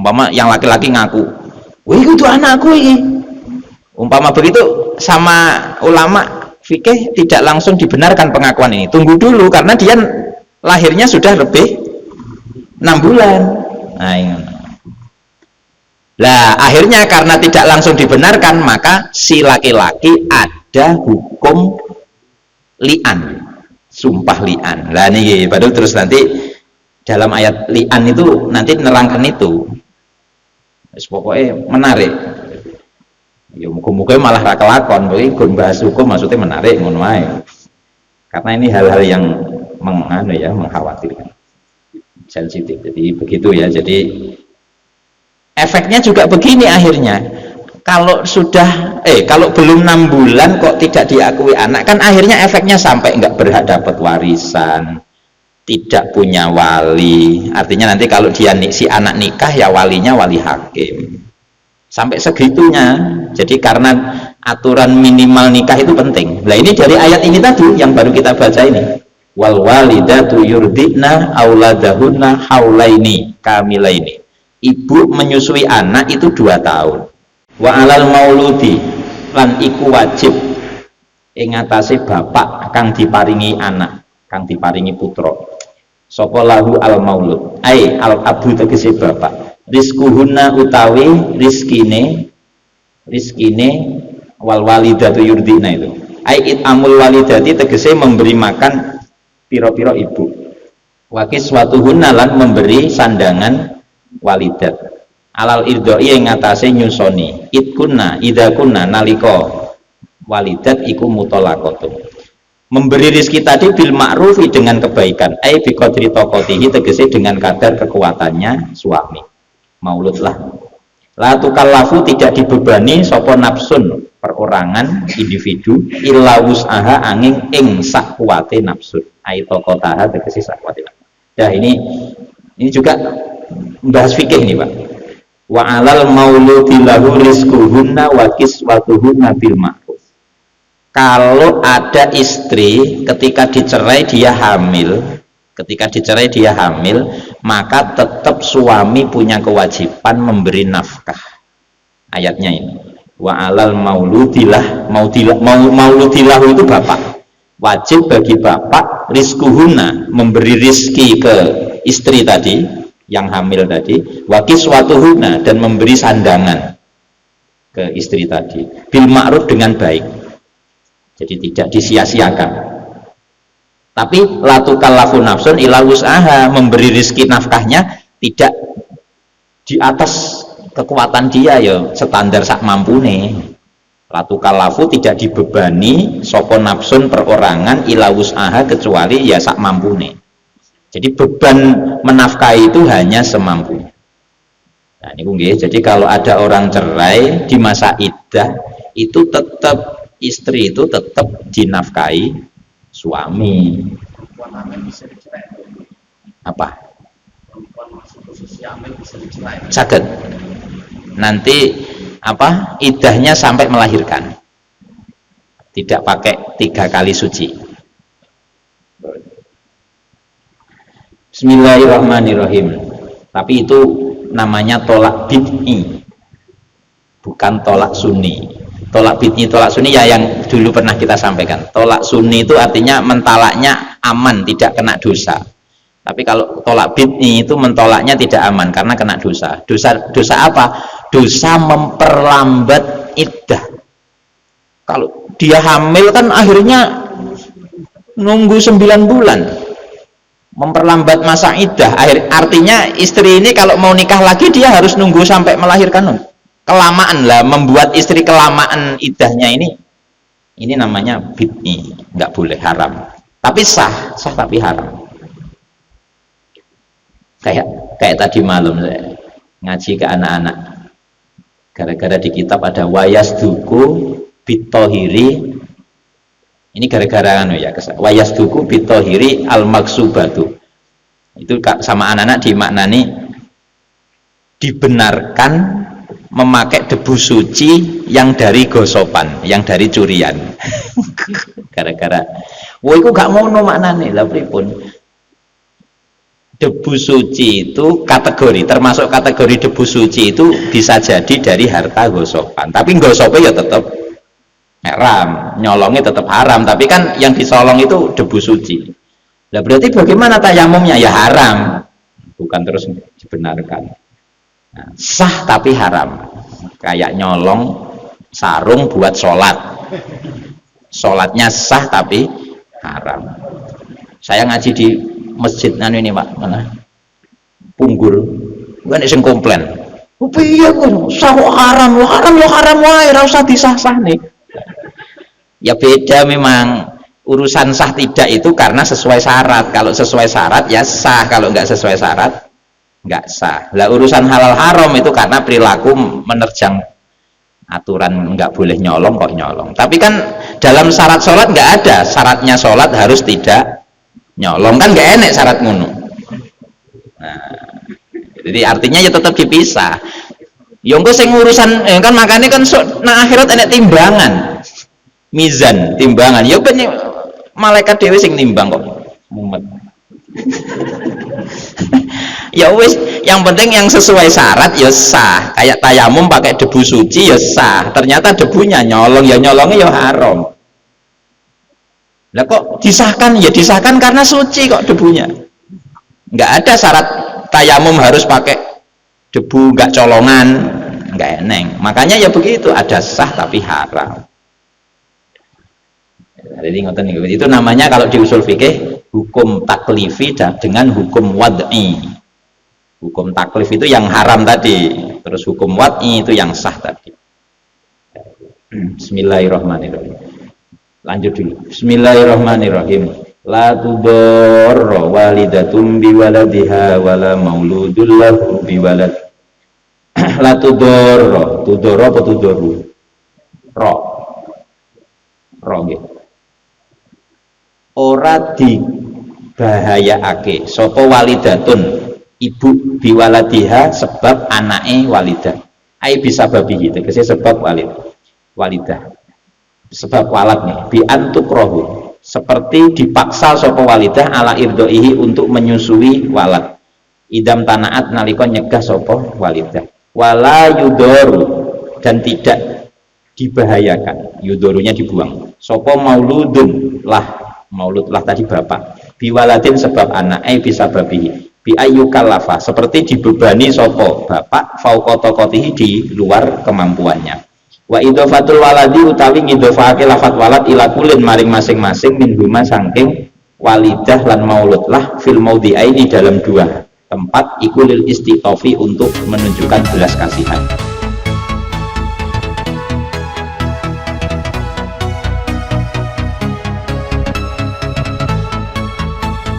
Umpama yang laki-laki ngaku, wih itu anakku ini. Umpama begitu, sama ulama fikih tidak langsung dibenarkan pengakuan ini. Tunggu dulu karena dia lahirnya sudah lebih 6 bulan. Nah, lah akhirnya karena tidak langsung dibenarkan, maka si laki-laki ada hukum li'an, sumpah li'an. Lah ini baru terus nanti dalam ayat li'an itu nanti nerangkan itu. Pokoknya menarik. Ya muka-muka malah rakelakon, gun bahas hukum maksudnya menarik ngono ae. Karena ini hal-hal yang mengkhawatirkan, sensitif. Jadi begitu ya. Jadi efeknya juga begini akhirnya. Kalau sudah kalau belum 6 bulan kok tidak diakui anak, kan akhirnya efeknya sampai nggak berhak dapat warisan, tidak punya wali. Artinya nanti kalau dia si anak nikah ya walinya wali hakim. Sampai segitunya. Jadi karena aturan minimal nikah itu penting. Nah ini dari ayat ini tadi yang baru kita baca ini. Wal walidatu yurdina auladahunna haulaini kamilaini. Ibu menyusui anak itu 2 tahun. Wa alal mauludi lan iku wajib ing atase bapak kang diparingi anak, kang diparingi putra. Sapa lahu al maulud. Al abu tegese bapak. Rizkuhunna utawi rizkine wal walidatu yurdina itu. It amul walidati tegese memberi makan piro-piro ibu. Wakis suatu hunalan memberi sandangan walidat. Alal irdoi yang ngatasi nyusoni. Idkunna idakunna naliko walidat iku mutolakotun. Memberi rizki tadi bil ma'rufi dengan kebaikan. Biqadri tokotihi tegese dengan kadar kekuatannya suami. Maulud lah. La tukallafu tidak dibebani sopo nafsun perorangan individu illa wus'aha angin ing sak kuwate nafsun. Tokotaha tegese sak kuwate. Ya ini juga membahas fikih nih Pak. Wa alal mauludi lahu rizquhunna wa kiswatuhunna bil ma'ruf. Kalau ada istri ketika dicerai dia hamil, maka tetap suami punya kewajiban memberi nafkah. Ayatnya ini. Wa alal mauludilah, mauludilah itu bapak. Wajib bagi bapak rizquhunna, memberi rizki ke istri tadi yang hamil tadi, wa kiswatuhunna, dan memberi sandangan ke istri tadi bil ma'ruf dengan baik. Jadi tidak disia-siakan. Tapi latukallafu nafsun illa wus'aha, memberi rizki nafkahnya tidak di atas kekuatan dia ya standar sak mampune. Latukallafu tidak dibebani sopo nafsun perorangan illa wus'aha kecuali ya sak mampune. Jadi beban menafkahi itu hanya semampunya. Nah, ini jadi kalau ada orang cerai di masa iddah itu tetap istri itu tetap dinafkahi suami. Apa? Sakit. Nanti apa? Iddahnya sampai melahirkan. Tidak pakai 3 kali suci. Bismillahirrahmanirrahim. Tapi itu namanya tolak bid'i, bukan tolak sunni. Tolak bid'i, tolak sunni ya yang dulu pernah kita sampaikan. Tolak sunni itu artinya mentalaknya aman, tidak kena dosa. Tapi kalau tolak bid'i itu mentolaknya tidak aman karena kena dosa. Dosa apa? Dosa memperlambat iddah. Kalau dia hamil kan akhirnya nunggu 9 bulan. Memperlambat masa iddah. Artinya istri ini kalau mau nikah lagi dia harus nunggu sampai melahirkan. Kelamaan lah, membuat istri kelamaan iddahnya ini namanya bid'i, nggak boleh, haram. Tapi sah tapi haram. Kayak tadi malam saya ngaji ke anak-anak, gara-gara di kitab ada wayasduku bitohiri. Ini gara-gara wayasduku bitohiri al maksubatu. Itu sama anak-anak dimaknani dibenarkan memakai debu suci yang dari gosopan, yang dari curian. Gara-gara, wah itu gak mau no maknane lah pripun. debu suci itu kategori, termasuk kategori debu suci itu bisa jadi dari harta gosopan, tapi gosopnya ya tetap haram, nyolongnya tetap haram, tapi kan yang disolong itu debu suci. Nah berarti bagaimana tayamumnya? Ya haram, bukan terus dibenarkan. Nah, sah tapi haram, kayak nyolong sarung buat sholat, sholatnya sah tapi haram. Saya ngaji di masjid ini Pak, mana Punggur, kan iseng komplain, iya kok sah haram, haram wae, ora usah disah-sah nih. Ya beda memang, urusan sah tidak itu karena sesuai syarat. Kalau sesuai syarat ya sah, kalau nggak sesuai syarat nggak sah. Lah urusan halal haram itu karena perilaku menerjang aturan, nggak boleh nyolong kok nyolong. Tapi kan dalam syarat sholat nggak ada syaratnya sholat harus tidak nyolong, kan nggak enak syarat ngono. Nah, jadi artinya ya tetap dipisah. Yongko sing urusan kan makanya kan nah akhirat enek timbangan, mizan, timbangan. Ya kan malaikat dewi sing nimbang kok mumet. Ya wis, yang penting yang sesuai syarat ya sah. Kayak tayamum pakai debu suci ya sah. Ternyata debunya nyolong, ya nyolongnya ya haram. Lah kok disahkan? Ya disahkan karena suci kok debunya. Nggak ada syarat tayamum harus pakai debu nggak colongan, nggak eneng. Makanya ya begitu, ada sah tapi haram. Jadi ngoten itu namanya kalau di usul fikih hukum taklifi dengan hukum wad'i. Hukum taklif itu yang haram tadi, terus hukum wad'i itu yang sah tadi. Bismillahirrahmanirrahim. Lanjut dulu. Bismillahirrahmanirrahim. La tudorro walidatum biwaladiha wala mauludul lahu biwalad. La tudorro, tudorro apa tudoru? Ro gitu. Ora dibahayaake sapa walidatun ibu biwaladiha sebab anake walidah. Ai bisa babi tegese sebab walidah. Sebab walad nih bi antukrohu, seperti dipaksa sapa walidah ala irdoihi untuk menyusui walad. Idam tanaat nalika nyegah sapa walidah. Wala yudoru, dan tidak dibahayakan, yudorunya dibuang. Sapa mauludun lah, maulud lah tadi bapak. Biwaladin sebab anak, bisa babihi. Bi ayyukallafa, seperti dibebani sapa bapak fauqotokotihi di luar kemampuannya. Wa idhofatul waladi utawi ngidhofake lafat walad ila kulin maring masing-masing min huma sangking walidah lan maulud lah fil maudhi'aini dalam dua tempat iku lil istitofi untuk menunjukkan belas kasihan.